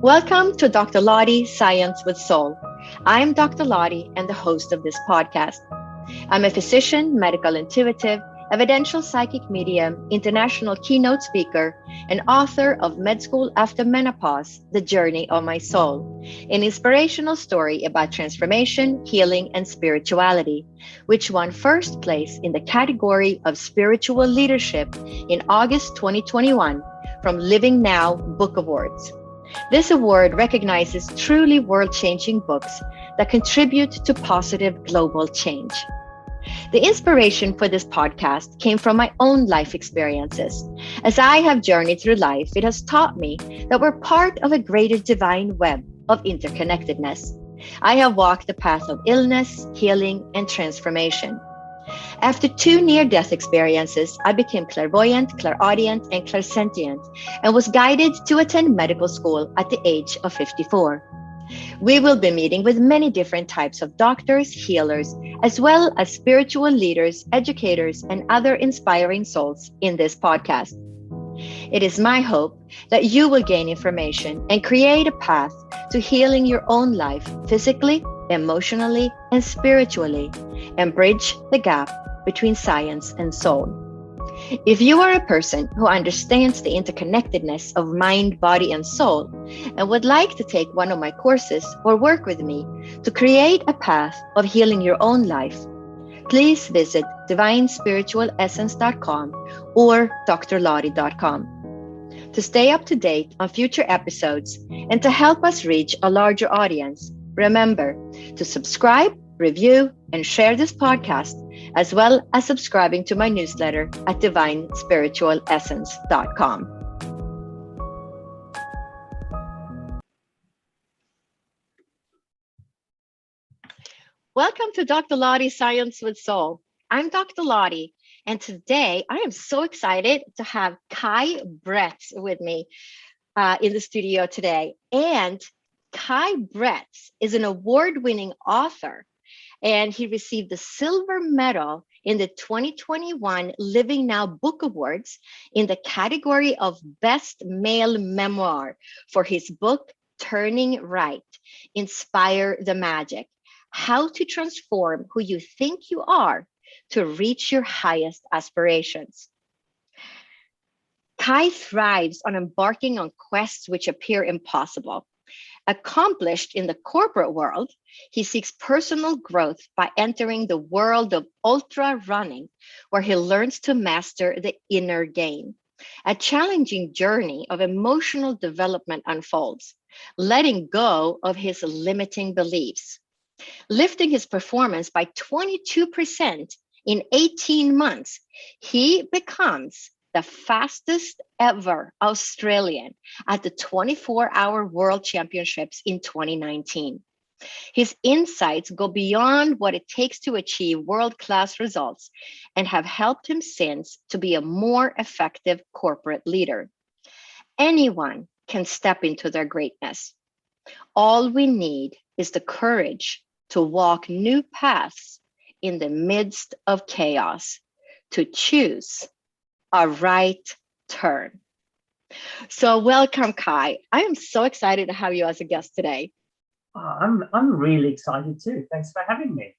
Welcome to Dr. Lottie Science with Soul. I'm Dr. Lottie and the host of this podcast. I'm a physician, medical intuitive, evidential psychic medium, international keynote speaker, and author of Med School After Menopause, The Journey of My Soul, an inspirational story about transformation, healing, and spirituality, which won first place in the category of spiritual leadership in August 2021 from Living Now Book Awards. This award recognizes truly world-changing books that contribute to positive global change. The inspiration for this podcast came from my own life experiences. As I have journeyed through life, it has taught me that we're part of a greater divine web of interconnectedness. I have walked the path of illness, healing, and transformation. After 2 near-death experiences, I became clairvoyant, clairaudient, and clairsentient, and was guided to attend medical school at the age of 54. We will be meeting with many different types of doctors, healers, as well as spiritual leaders, educators, and other inspiring souls in this podcast. It is my hope that you will gain information and create a path to healing your own life physically, emotionally, and spiritually, and bridge the gap between science and soul. If you are a person who understands the interconnectedness of mind, body, and soul, and would like to take one of my courses or work with me to create a path of healing your own life, please visit divinespiritualessence.com or drlottie.com. To stay up to date on future episodes and to help us reach a larger audience, remember to subscribe, review, and share this podcast, as well as subscribing to my newsletter at divinespiritualessence.com. Welcome to Dr. Lottie Science with Soul. I'm Dr. Lottie, and today I am so excited to have Kai Bretz with me in the studio today. And Kai Bretz is an award-winning author, and he received the silver medal in the 2021 Living Now Book Awards in the category of Best Male Memoir for his book, Turning Right, Inspire the Magic: How to Transform Who You Think You Are to Reach Your Highest Aspirations. Kai thrives on embarking on quests which appear impossible. Accomplished in the corporate world, he seeks personal growth by entering the world of ultra running, where he learns to master the inner game. A challenging journey of emotional development unfolds, letting go of his limiting beliefs. Lifting his performance by 22% in 18 months, he becomes the fastest ever Australian at the 24-hour World Championships in 2019. His insights go beyond what it takes to achieve world-class results and have helped him since to be a more effective corporate leader. Anyone can step into their greatness. All we need is the courage to walk new paths in the midst of chaos, to choose a right turn. So welcome, Kai. I am so excited to have you as a guest today. I'm really excited too. Thanks for having me.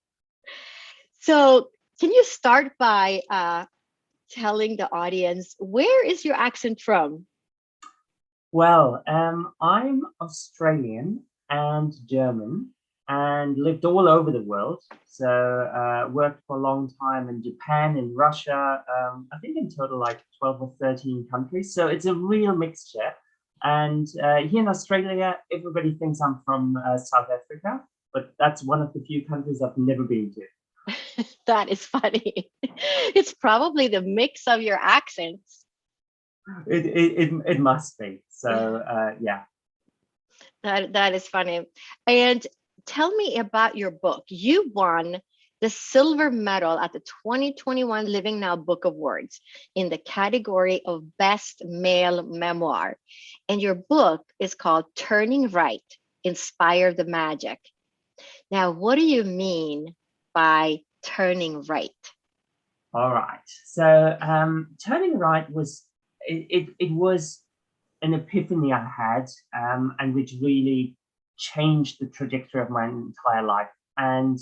So can you start by telling the audience, where is your accent from? Well, I'm Australian and German and lived all over the world. So worked for a long time in Japan, in Russia, I think in total like 12 or 13 countries. So it's a real mixture. And here in Australia, everybody thinks I'm from South Africa, but that's one of the few countries I've never been to. That is funny. It's probably the mix of your accents. It must be. So yeah. That is funny. And tell me about your book. You won the silver medal at the 2021 Living Now Book Awards in the category of Best Male Memoir. And your book is called Turning Right, Inspire the Magic. Now, what do you mean by turning right? All right. So turning right was, it was an epiphany I had, and which really changed the trajectory of my entire life. And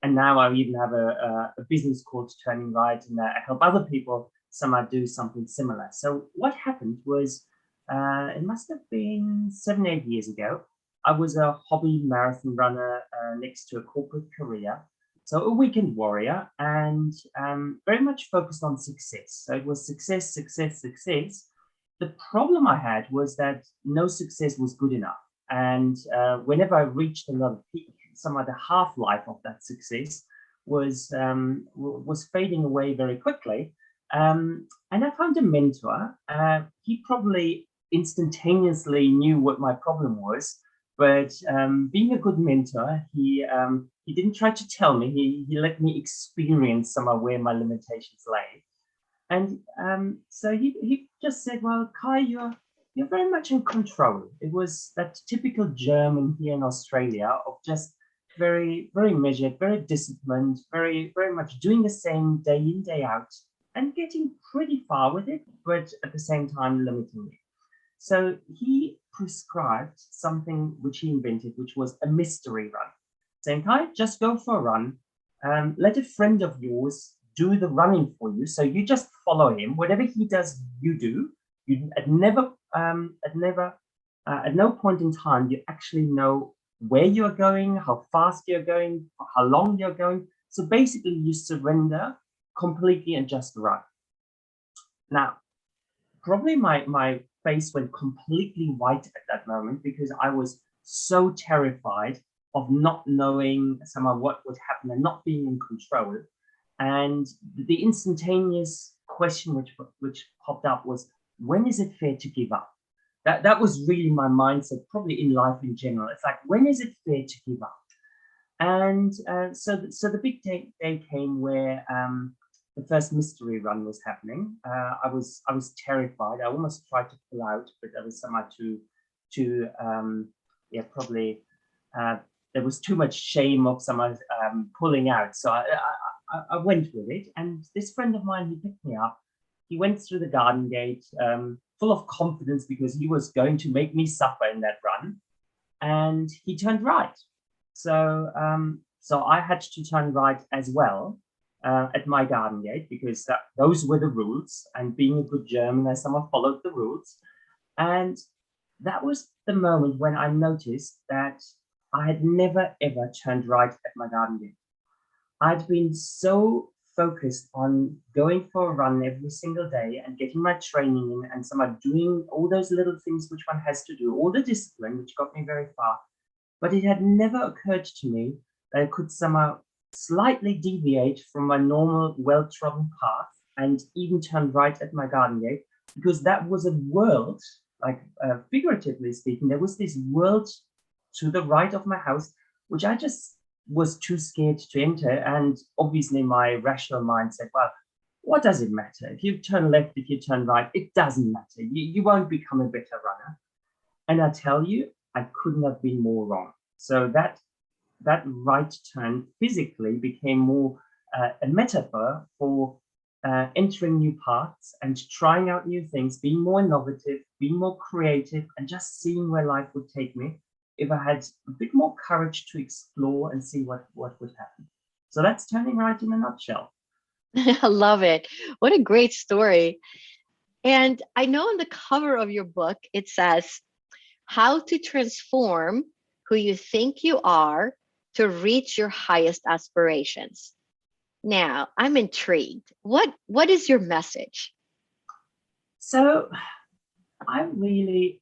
now I even have a business called Turning Right, and I help other people somehow do something similar. So what happened was, it must have been 7, 8 years ago. I was a hobby marathon runner next to a corporate career. So a weekend warrior, and very much focused on success. So it was success, success, success. The problem I had was that no success was good enough. And whenever I reached another peak, some of the half-life of that success was fading away very quickly. And I found a mentor. He probably instantaneously knew what my problem was, but being a good mentor, he didn't try to tell me. He let me experience some of where my limitations lay. And so he just said, "Well, Kai, you're very much in control." It was that typical German here in Australia of just very, very measured, very disciplined, very, very much doing the same day in, day out, and getting pretty far with it, but at the same time limiting it. So he prescribed something which he invented, which was a mystery run. Saying, "Kai, just go for a run. Let a friend of yours do the running for you. So you just follow him. Whatever he does, you do. You at no point in time you actually know where you're going, how fast you're going, how long you're going. So basically, you surrender completely and just run." Now, probably my face went completely white at that moment because I was so terrified of not knowing somehow what would happen and not being in control. And the instantaneous question which popped up was, when is it fair to give up? That was really my mindset, probably in life in general. It's like, when is it fair to give up? And so the big day came where the first mystery run was happening. I was terrified. I almost tried to pull out, but there was somehow too probably there was too much shame of someone pulling out. So I went with it. And this friend of mine, he picked me up. He went through the garden gate, full of confidence because he was going to make me suffer in that run. And he turned right. So I had to turn right as well at my garden gate because those were the rules. And being a good German, someone followed the rules. And that was the moment when I noticed that I had never ever turned right at my garden gate. I'd been so focused on going for a run every single day and getting my training in and somehow doing all those little things which one has to do, all the discipline, which got me very far. But it had never occurred to me that I could somehow slightly deviate from my normal well-trodden path and even turn right at my garden gate, because that was a world, like figuratively speaking, there was this world to the right of my house, which I just was too scared to enter. And obviously my rational mind said, well, what does it matter? If you turn left, if you turn right, it doesn't matter. You won't become a better runner. And I tell you, I couldn't have been more wrong. So that right turn physically became more a metaphor for entering new paths and trying out new things, being more innovative, being more creative, and just seeing where life would take me if I had a bit more courage to explore and see what would happen. So that's turning right in a nutshell. I love it. What a great story. And I know on the cover of your book, it says, "How to transform who you think you are to reach your highest aspirations." Now, I'm intrigued. What is your message? So I really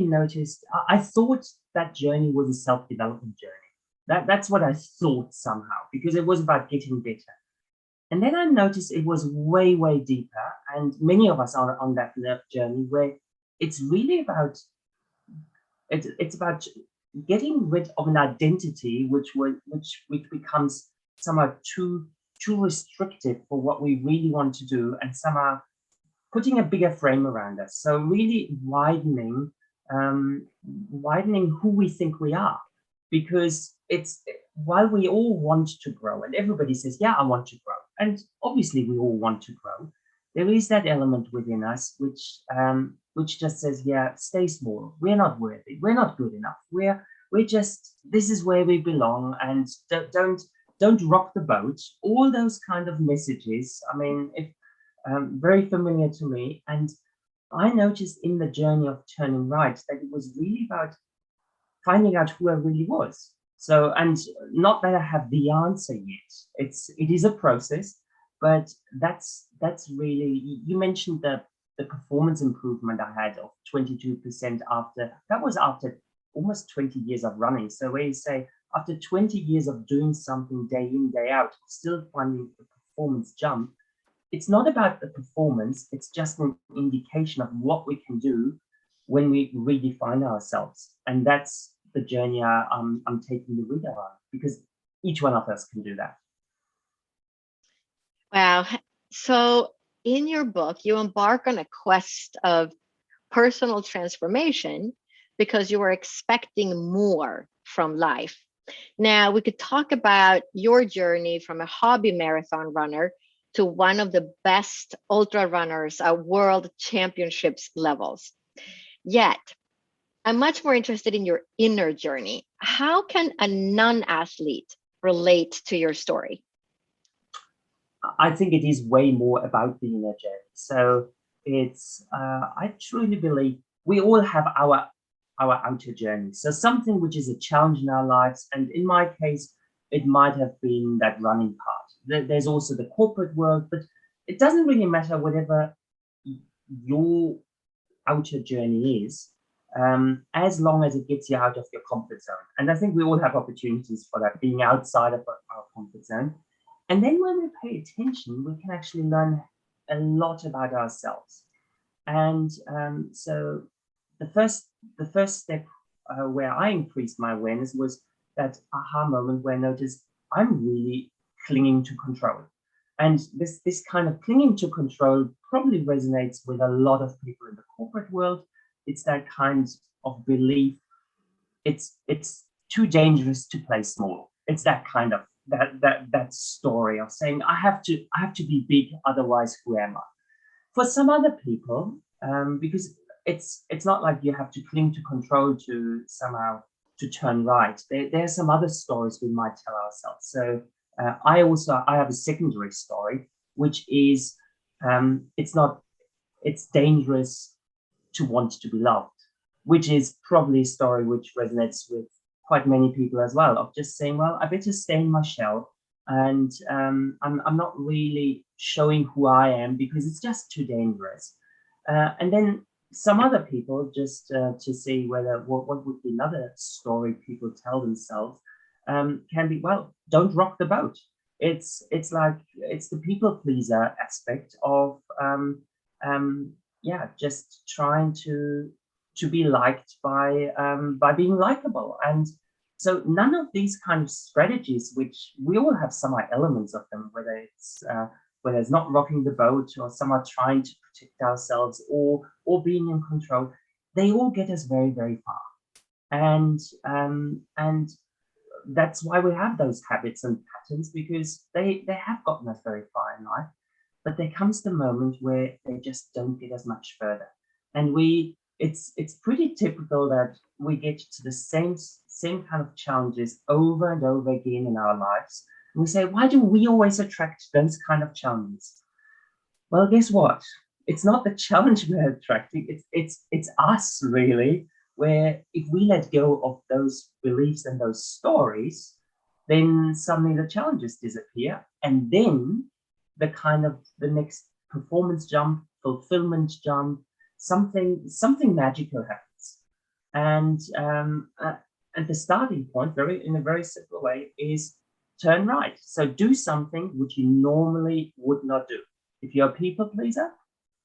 noticed, I thought that journey was a self-development journey. That's what I thought somehow, because it was about getting better. And then I noticed it was way, way deeper. And many of us are on that journey where it's really about, it's about getting rid of an identity which becomes somehow too restrictive for what we really want to do, and somehow putting a bigger frame around us. So really widening who we think we are, because it's, while we all want to grow, and everybody says, yeah, I want to grow, and obviously we all want to grow, there is that element within us which just says, yeah, stay small. We're not worthy. We're not good enough. We're just, this is where we belong, and don't rock the boat. All those kind of messages. I mean, if very familiar to me, and I noticed in the journey of turning right that it was really about finding out who I really was. So, and not that I have the answer yet. It is a process, but that's really, you mentioned the performance improvement I had of 22% after, that was after almost 20 years of running. So where you say after 20 years of doing something day in, day out, still finding the performance jump, it's not about the performance, it's just an indication of what we can do when we redefine ourselves. And that's the journey I'm taking the reader on, because each one of us can do that. Wow. So in your book, you embark on a quest of personal transformation because you were expecting more from life. Now, we could talk about your journey from a hobby marathon runner to one of the best ultra runners at world championships levels. Yet, I'm much more interested in your inner journey. How can a non-athlete relate to your story? I think it is way more about the inner journey. So it's, I truly believe we all have our outer journey. So something which is a challenge in our lives. And in my case, it might have been that running part. There's also the corporate world, but it doesn't really matter whatever your outer journey is, as long as it gets you out of your comfort zone. And I think we all have opportunities for that, being outside of our comfort zone. And then when we pay attention, we can actually learn a lot about ourselves. And so the first step where I increased my awareness was that aha moment where I noticed I'm really clinging to control. And this kind of clinging to control probably resonates with a lot of people in the corporate world. It's that kind of belief. It's too dangerous to play small. It's that kind of that story of saying I have to be big, otherwise who am I? For some other people, because it's not like you have to cling to control to somehow to turn right. There are some other stories we might tell ourselves. So I have a secondary story, which is it's dangerous to want to be loved, which is probably a story which resonates with quite many people as well, of just saying, well, I better stay in my shell, and I'm not really showing who I am because it's just too dangerous. And then some other people, just to see whether what would be another story people tell themselves, can be, well, don't rock the boat. It's like it's the people pleaser aspect of just trying to be liked by being likable. And so none of these kind of strategies, which we all have some elements of them, whether it's not rocking the boat or somehow trying to protect ourselves or being in control, they all get us very, very far. And that's why we have those habits and patterns, because they have gotten us very far in life. But there comes the moment where they just don't get us much further. And it's pretty typical that we get to the same kind of challenges over and over again in our lives. And we say, why do we always attract those kind of challenges? Well, guess what? It's not the challenge we're attracting. It's us, really, where if we let go of those beliefs and those stories, then suddenly the challenges disappear. And then the next performance jump, fulfillment jump, something magical happens. And the starting point, in a very simple way, is turn right. So do something which you normally would not do. If you're a people pleaser,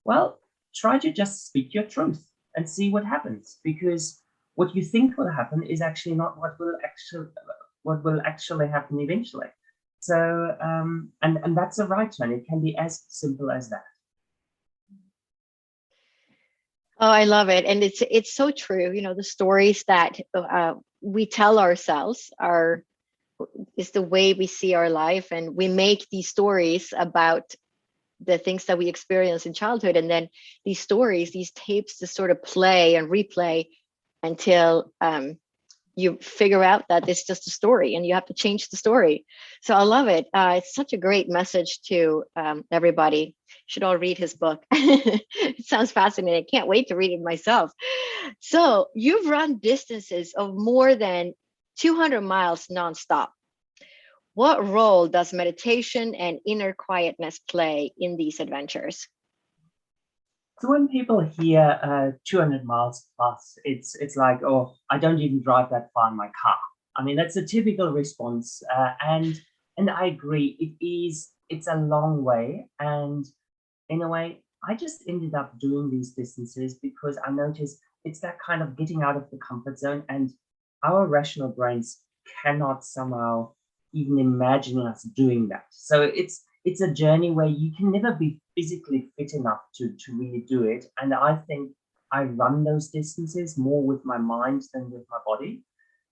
well, try to just speak your truth and see what happens, because what you think will happen is actually not what will actually happen eventually. So and that's a right turn. It can be as simple as that. Oh, I love it. And it's so true. You know, the stories that we tell ourselves is the way we see our life. And we make these stories about the things that we experience in childhood, and then these stories, these tapes, just sort of play and replay until you figure out that it's just a story and you have to change the story. So I love it. It's such a great message to everybody. Should all read his book. It sounds fascinating. I can't wait to read it myself. So you've run distances of more than 200 miles nonstop. What role does meditation and inner quietness play in these adventures? So when people hear 200 miles plus, it's like, oh, I don't even drive that far in my car. I mean, that's a typical response, and I agree. It's a long way, and in a way, I just ended up doing these distances because I noticed it's that kind of getting out of the comfort zone, and our rational brains cannot somehow even imagine us doing that. So it's a journey where you can never be physically fit enough to really do it. And I think I run those distances more with my mind than with my body.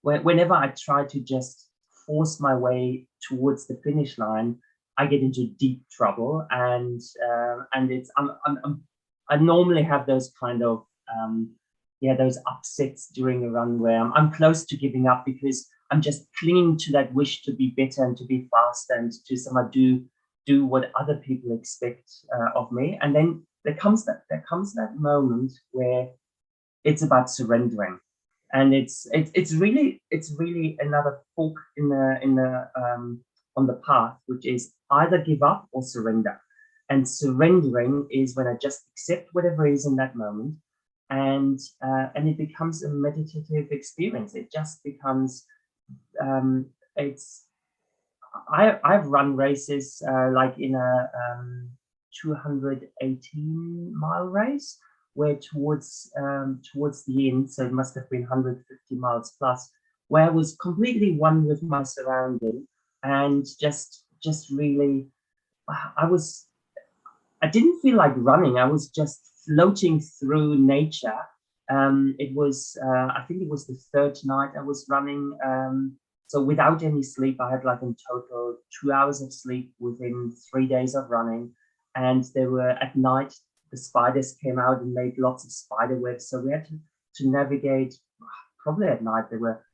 Whenever I try to just force my way towards the finish line, I get into deep trouble, and it's I normally have those kind of those upsets during a run where I'm close to giving up because I'm just clinging to that wish to be better and to be fast and to somehow do what other people expect of me. And then there comes that moment where it's about surrendering, and it's really another fork in the on the path, which is either give up or surrender. And surrendering is when I just accept whatever is in that moment, and it becomes a meditative experience. It just becomes it's I've run races like in a 218-mile race, where towards the end, so it must have been 150 miles plus, where I was completely one with my surrounding, and just really I didn't feel like running. I was just floating through nature. It was I think it was the third night I was running. So without any sleep, I had like in total 2 hours of sleep within 3 days of running. And there were at night, the spiders came out and made lots of spider webs. So we had to navigate, probably at night, there were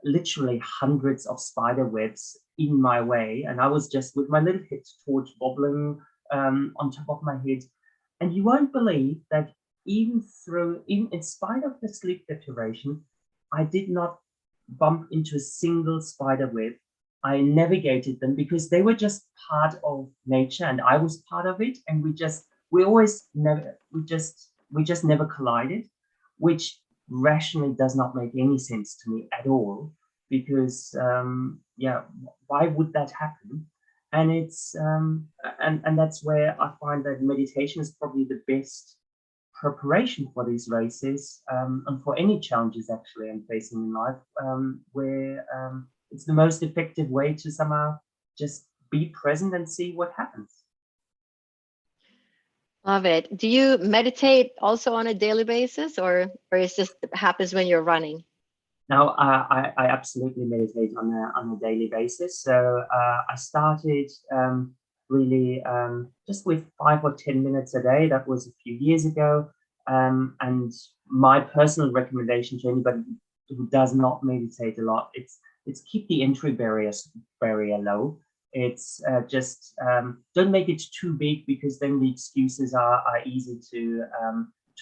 literally hundreds of spider webs in my way. And I was just with my little head torch bobbling on top of my head. And you won't believe that even in spite of the sleep deprivation, I did not bump into a single spider web. I navigated them because they were just part of nature and I was part of it. And we just never collided, which rationally does not make any sense to me at all, because why would that happen? And it's and that's where I find that meditation is probably the best preparation for these races, and for any challenges actually I'm facing in life, where it's the most effective way to somehow just be present and see what happens. Love it. Do you meditate also on a daily basis, or it just happens when you're running? Now, I absolutely meditate on a daily basis. So I started really just with 5 or 10 minutes a day. That was a few years ago. And my personal recommendation to anybody who does not meditate a lot, it's keep the entry barrier low. It's just don't make it too big, because then the excuses are easy to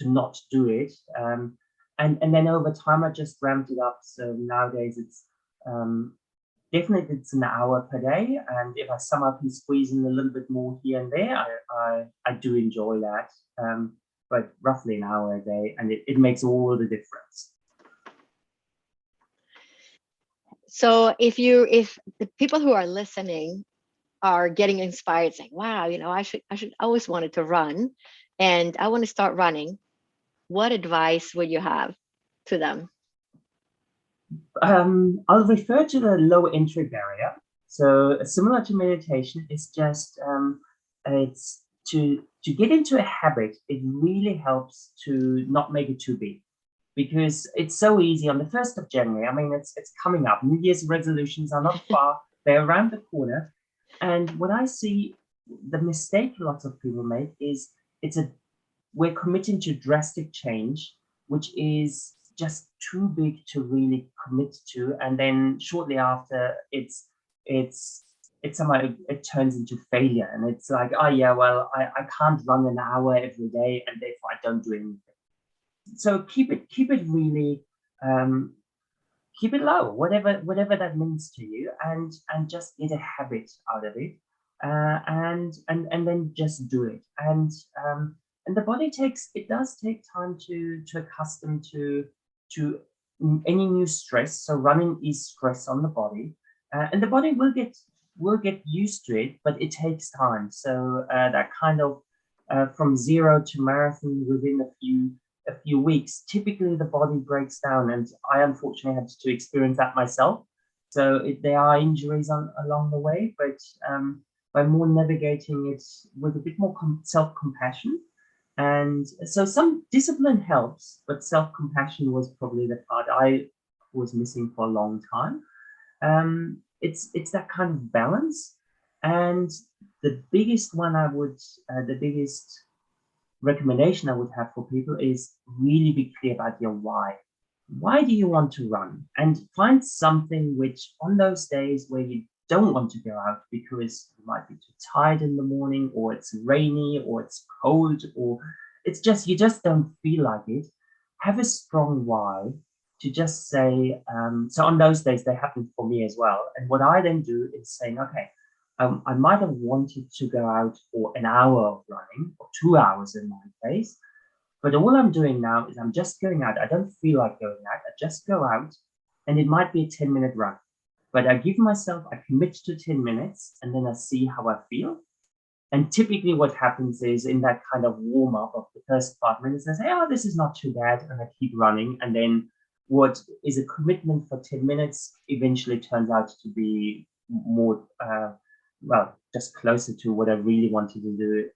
not do it. And then over time, I just ramped it up. So nowadays it's definitely it's an hour per day. And if I somehow can squeeze in a little bit more here and there, I do enjoy that. But roughly an hour a day, and it makes all the difference. So if the people who are listening are getting inspired, saying, wow, I should always wanted to run and I want to start running, what advice would you have to them? I'll refer to the low entry barrier. So similar to meditation, it's just it's to get into a habit. It really helps to not make it too big, because it's so easy on the 1st of January. I mean, it's coming up. New Year's resolutions are not far; they're around the corner. And what I see the mistake lots of people make is we're committing to drastic change, which is just too big to really commit to, and then shortly after, it's somehow it turns into failure, and it's like, oh yeah, well, I can't run an hour every day, and therefore I don't do anything. So keep it really, um, keep it low, whatever that means to you, and just get a habit out of it, and then just do it. And the body does take time to accustom to any new stress. So running is stress on the body, and the body will get used to it, but it takes time. So that kind of from zero to marathon within a few weeks, typically the body breaks down, and I unfortunately had to experience that myself. So there are injuries along the way, but by more navigating it with a bit more self-compassion. And so some discipline helps, but self-compassion was probably the part I was missing for a long time. It's that kind of balance. And the biggest recommendation I would have for people is really be clear about your why. Why do you want to run? And find something which, on those days where you don't want to go out because you might be too tired in the morning, or it's rainy, or it's cold, or you just don't feel like it, have a strong why to just say, so on those days, they happen for me as well. And what I then do is saying, okay, I might have wanted to go out for an hour of running, or 2 hours in my case, but all I'm doing now is I'm just going out. I don't feel like going out. I just go out, and it might be a 10-minute run, but I commit to 10 minutes, and then I see how I feel. And typically what happens is, in that kind of warm up of the first 5 minutes, I say, oh, this is not too bad. And I keep running. And then what is a commitment for 10 minutes eventually turns out to be more, just closer to what I really wanted to do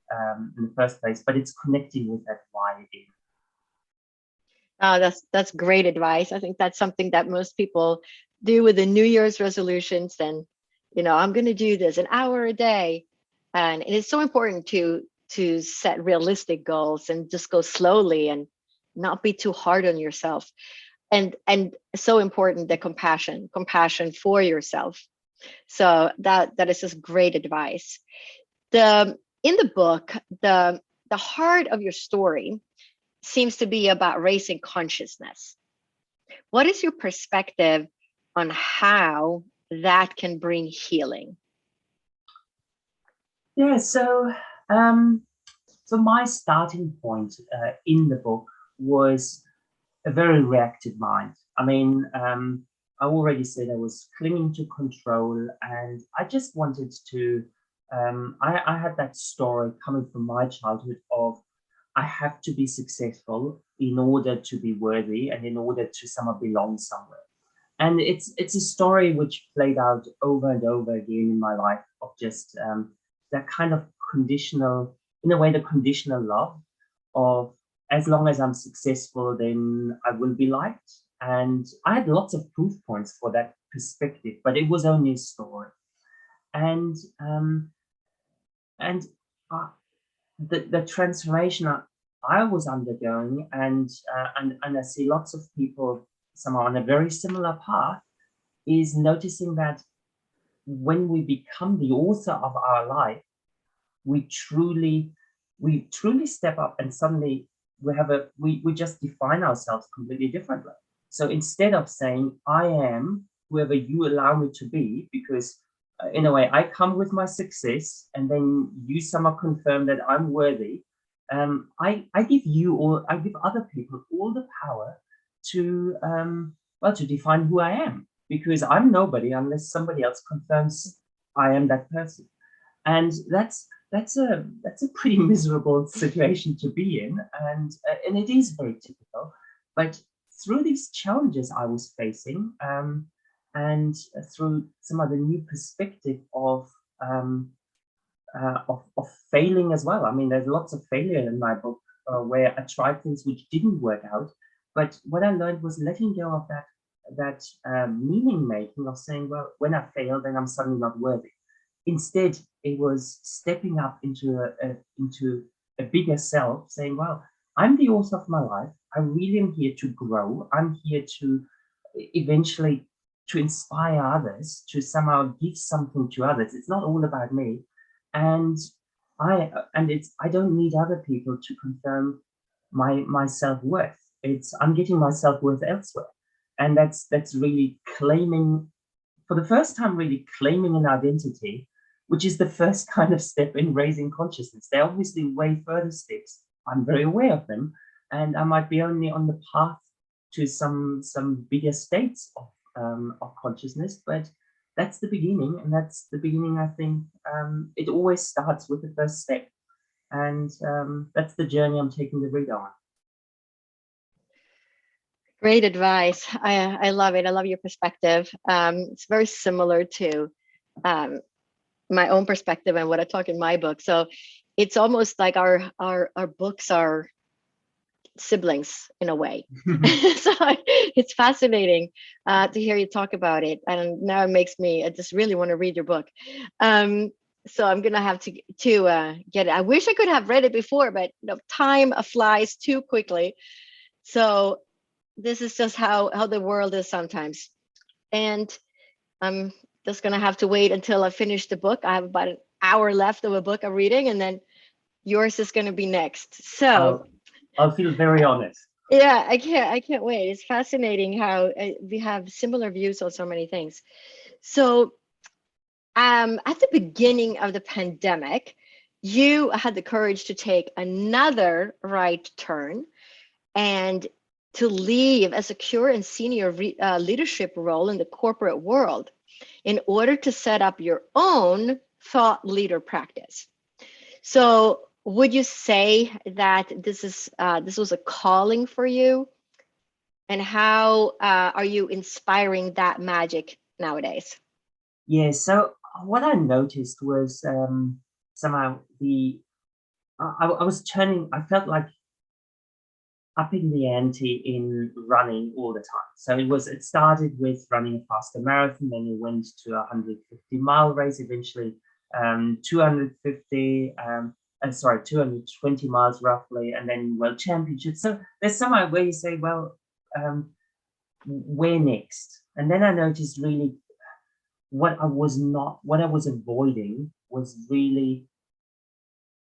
in the first place. But it's connecting with that why again. That's great advice. I think that's something that most people do with the New Year's resolutions. Then, I'm going to do this an hour a day, and it's so important to set realistic goals and just go slowly and not be too hard on yourself. And so important, the compassion for yourself. So that is just great advice. In the book, the heart of your story seems to be about raising consciousness. What is your perspective on how that can bring healing? Yeah, so my starting point in the book was a very reactive mind. I mean, I already said I was clinging to control, and I just wanted to. I had that story coming from my childhood of, I have to be successful in order to be worthy, and in order to somehow belong somewhere. And it's a story which played out over and over again in my life, of just that kind of conditional, in a way, the conditional love of, as long as I'm successful, then I will be liked. And I had lots of proof points for that perspective, but it was only a story. And and the transformation I was undergoing, and I see lots of people somehow on a very similar path, is noticing that when we become the author of our life, we truly step up, and suddenly we just define ourselves completely differently. So instead of saying, I am whoever you allow me to be, because in a way I come with my success, and then you somehow confirm that I'm worthy, I give other people all the power to to define who I am, because I'm nobody unless somebody else confirms I am that person. And that's a pretty miserable situation to be in, and it is very typical. But through these challenges I was facing, and through some other new perspective of failing as well. I mean, there's lots of failure in my book, where I tried things which didn't work out. But what I learned was letting go of that meaning making of saying, well, when I fail, then I'm suddenly not worthy. instead, it was stepping up into a bigger self, saying, well, I'm the author of my life. I really am here to grow. I'm here to eventually to inspire others, to somehow give something to others. It's not all about me. And I don't need other people to confirm my self-worth. I'm getting my self-worth elsewhere. And that's really claiming, for the first time, really claiming an identity, which is the first kind of step in raising consciousness. There are obviously way further steps. I'm very aware of them, and I might be only on the path to some bigger states of consciousness, but that's the beginning, and that's the beginning. I think it always starts with the first step, and that's the journey I'm taking the reader on. Great advice. I love it. I love your perspective. It's very similar to my own perspective and what I talk in my book. So it's almost like our books are siblings in a way. So it's fascinating to hear you talk about it. And now it makes me, I just really want to read your book. So I'm gonna have to get it. I wish I could have read it before, but time flies too quickly. So this is just how the world is sometimes. And I'm just gonna have to wait until I finish the book. I have about an hour left of a book I'm reading, and then yours is gonna be next. So I'll feel very honored. Yeah, I can't wait. It's fascinating how we have similar views on so many things. So at the beginning of the pandemic, you had the courage to take another right turn and to leave a secure and senior leadership role in the corporate world in order to set up your own thought leader practice. So would you say that this was a calling for you? And how are you inspiring that magic nowadays? Yeah, so what I noticed was somehow I was turning, I felt like upping the ante in running all the time. So it started with running a faster marathon, then it went to a 150-mile race, eventually 250, 220 miles roughly, and then World Championships. So there's somehow where you say, well, where next? And then I noticed really what I was avoiding was really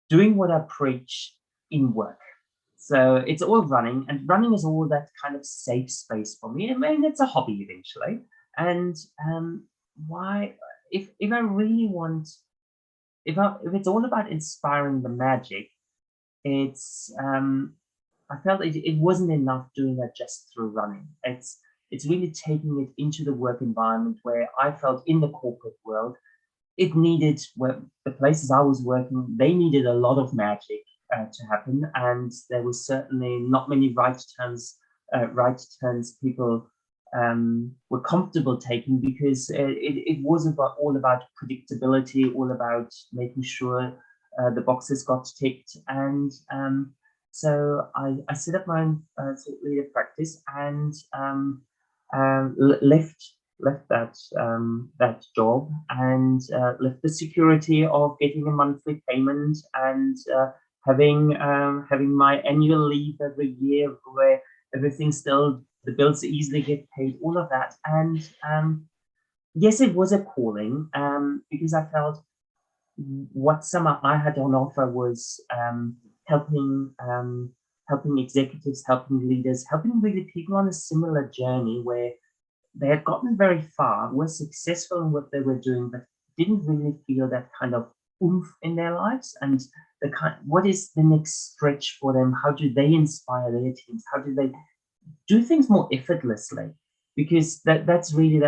doing what I preach in work. So it's all running, and running is all that kind of safe space for me. I mean, it's a hobby eventually. And why, if I really want, if it's all about inspiring the magic, it's I felt it wasn't enough doing that just through running. It's really taking it into the work environment where I felt in the corporate world, it needed, where the places I was working, they needed a lot of magic to happen, and there was certainly not many right turns people were comfortable taking, because it was all about predictability, all about making sure the boxes got ticked. And so I set up my own thought leader practice, and left that job, and left the security of getting a monthly payment, and having my annual leave every year, where the bills easily get paid, all of that. And yes, it was a calling, because I felt what I had on offer was helping executives, helping leaders, helping really people on a similar journey where they had gotten very far, were successful in what they were doing, but didn't really feel that kind of oomph in their lives. And what is the next stretch for them? How do they inspire their teams? How do they do things more effortlessly? Because that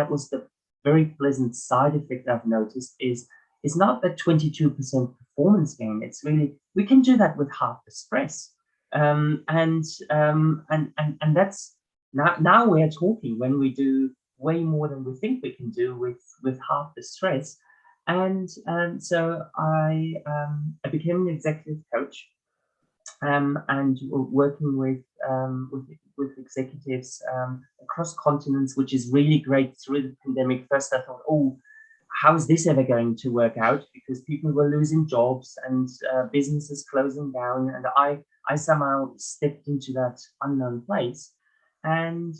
was the very pleasant side effect I've noticed is not a 22% performance gain. It's really, we can do that with half the stress. And that's, now we're talking when we do way more than we think we can do with half the stress. And so I became an executive coach, and working with executives across continents, which is really great through the pandemic. First, I thought, oh, how is this ever going to work out? Because people were losing jobs and businesses closing down, and I somehow stepped into that unknown place. And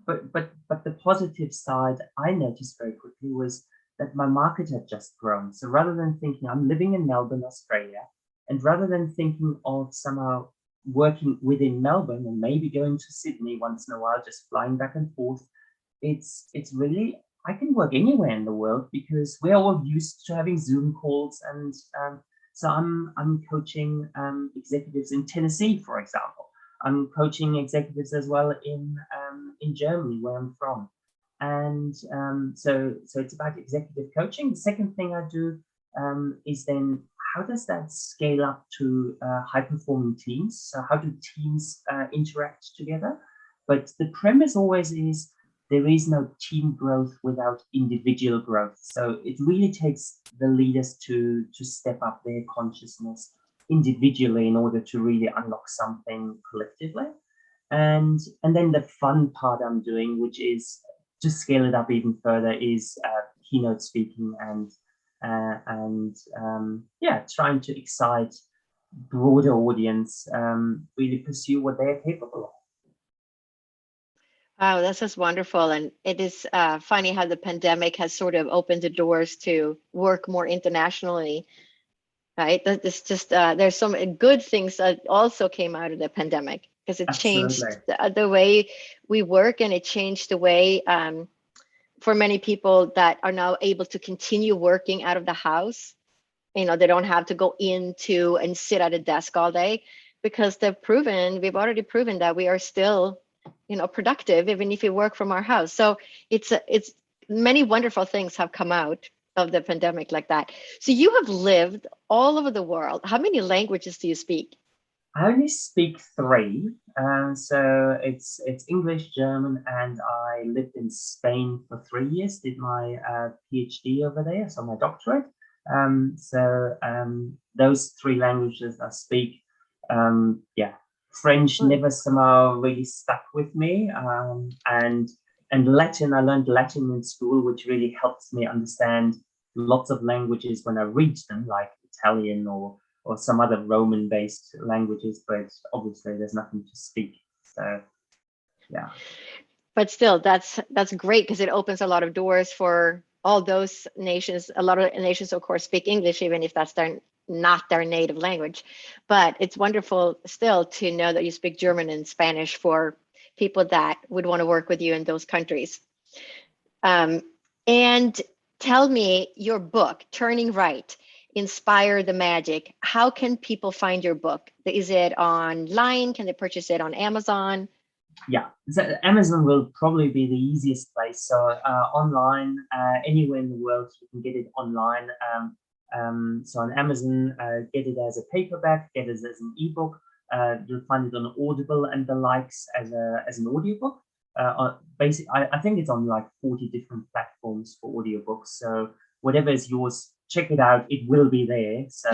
but the positive side I noticed very quickly was that my market had just grown. So rather than thinking I'm living in Melbourne, Australia, and rather than thinking of somehow working within Melbourne and maybe going to Sydney once in a while, just flying back and forth, it's really, I can work anywhere in the world because we're all used to having Zoom calls. And so I'm coaching executives in Tennessee, for example. I'm coaching executives as well in Germany, where I'm from. And so it's about executive coaching. The second thing I do is then how does that scale up to high performing teams? So how do teams interact together? But the premise always is there is no team growth without individual growth. So it really takes the leaders to step up their consciousness individually in order to really unlock something collectively. And then the fun part I'm doing, which is to scale it up even further, is keynote speaking and trying to excite broader audience, really pursue what they're capable of. Wow, that's just wonderful. And it is funny how the pandemic has sort of opened the doors to work more internationally, right? It's just there's some good things that also came out of the pandemic because it changed the way we work, and it changed the way for many people that are now able to continue working out of the house. They don't have to go into and sit at a desk all day because we've already proven that we are still productive even if we work from our house. So it's many wonderful things have come out of the pandemic like that. So you have lived all over the world. How many languages do you speak? I only speak 3. So it's English, German, and I lived in Spain for 3 years, did my PhD over there, so my doctorate. Those 3 languages I speak. French never somehow really stuck with me. And Latin, I learned Latin in school, which really helps me understand lots of languages when I read them, like Italian or some other Roman-based languages, but obviously there's nothing to speak. So, yeah. But still, that's great because it opens a lot of doors for all those nations. A lot of nations, of course, speak English, even if that's not their native language. But it's wonderful still to know that you speak German and Spanish for people that would want to work with you in those countries. And tell me, your book, Turning Right, Inspire the Magic. How can people find your book? Is it online? Can they purchase it on Amazon? Yeah, so Amazon will probably be the easiest place. So online, anywhere in the world, you can get it online. So on Amazon, get it as a paperback, get it as an ebook. You'll find it on Audible and the likes as an audiobook. I think it's on like 40 different platforms for audiobooks. So whatever is yours, check it out. It will be there. So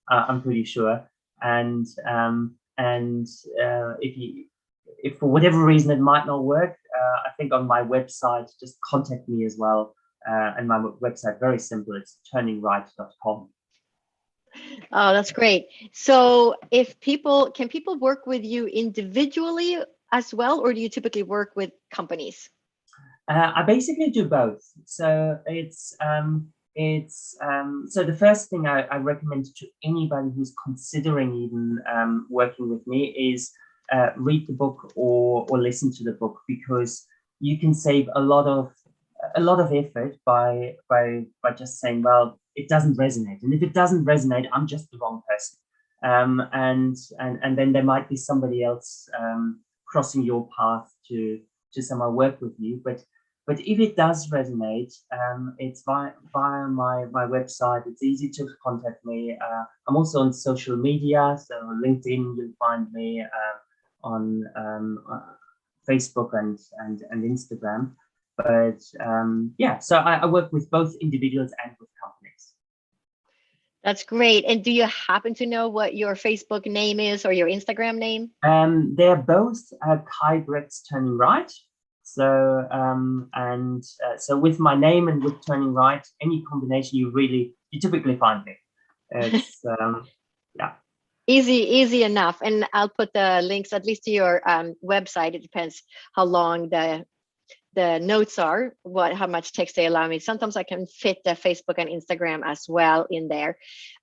I'm pretty sure. And if for whatever reason it might not work, I think on my website, just contact me as well. And my website, very simple. It's turningright.com. Oh, that's great. So can people work with you individually as well, or do you typically work with companies? I basically do both. So so the first thing I recommend to anybody who's considering even working with me is read the book or listen to the book, because you can save a lot of effort by just saying, well, it doesn't resonate, and if it doesn't resonate, I'm just the wrong person. And then there might be somebody else crossing your path to somehow work with you. But if it does resonate, it's via my website. It's easy to contact me. I'm also on social media, so LinkedIn, you'll find me on Facebook and Instagram. But so I work with both individuals and with companies. That's great. And do you happen to know what your Facebook name is or your Instagram name? They're both Kai Bretz Turning Right. So so with my name and with Turning Right, any combination you typically find me. It's yeah. Easy enough. And I'll put the links at least to your website. It depends how long the notes are, how much text they allow me. Sometimes I can fit the Facebook and Instagram as well in there.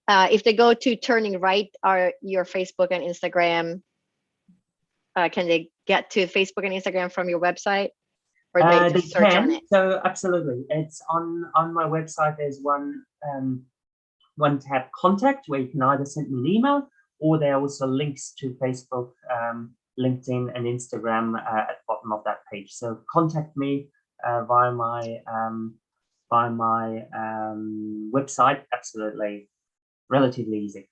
If they go to Turning Right, are your Facebook and Instagram, can they get to Facebook and Instagram from your website, or they just search on it? So absolutely, it's on my website. There's one tab, Contact, where you can either send me an email, or there are also links to Facebook, LinkedIn, and Instagram at the bottom of that page. So contact me via my website. Absolutely, relatively easy.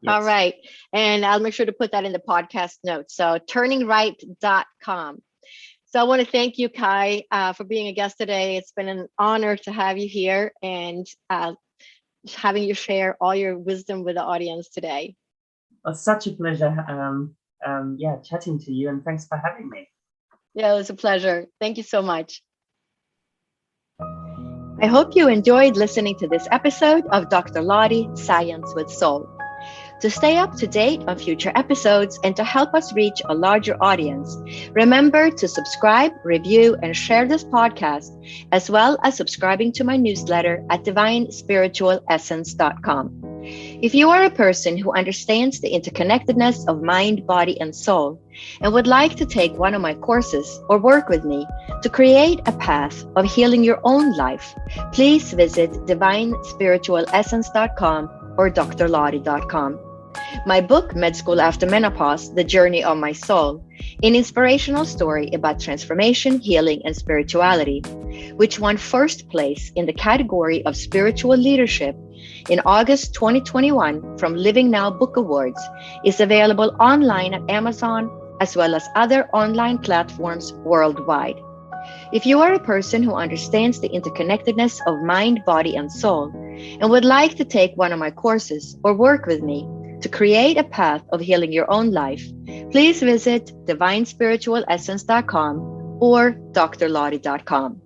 Yes. All right, and I'll make sure to put that in the podcast notes. So turningright.com. So I want to thank you, Kai, for being a guest today. It's been an honor to have you here and having you share all your wisdom with the audience today. It's such a pleasure, chatting to you, and thanks for having me. Yeah, it was a pleasure. Thank you so much. I hope you enjoyed listening to this episode of Dr. Lottie Science with Soul. To stay up to date on future episodes and to help us reach a larger audience, remember to subscribe, review, and share this podcast, as well as subscribing to my newsletter at divinespiritualessence.com. If you are a person who understands the interconnectedness of mind, body, and soul, and would like to take one of my courses or work with me to create a path of healing your own life, please visit divinespiritualessence.com or drlottie.com. My book, Med School After Menopause, The Journey of My Soul, an inspirational story about transformation, healing, and spirituality, which won first place in the category of spiritual leadership in August 2021 from Living Now Book Awards, is available online at Amazon as well as other online platforms worldwide. If you are a person who understands the interconnectedness of mind, body, and soul, and would like to take one of my courses or work with me to create a path of healing your own life, please visit divinespiritualessence.com or drlottie.com.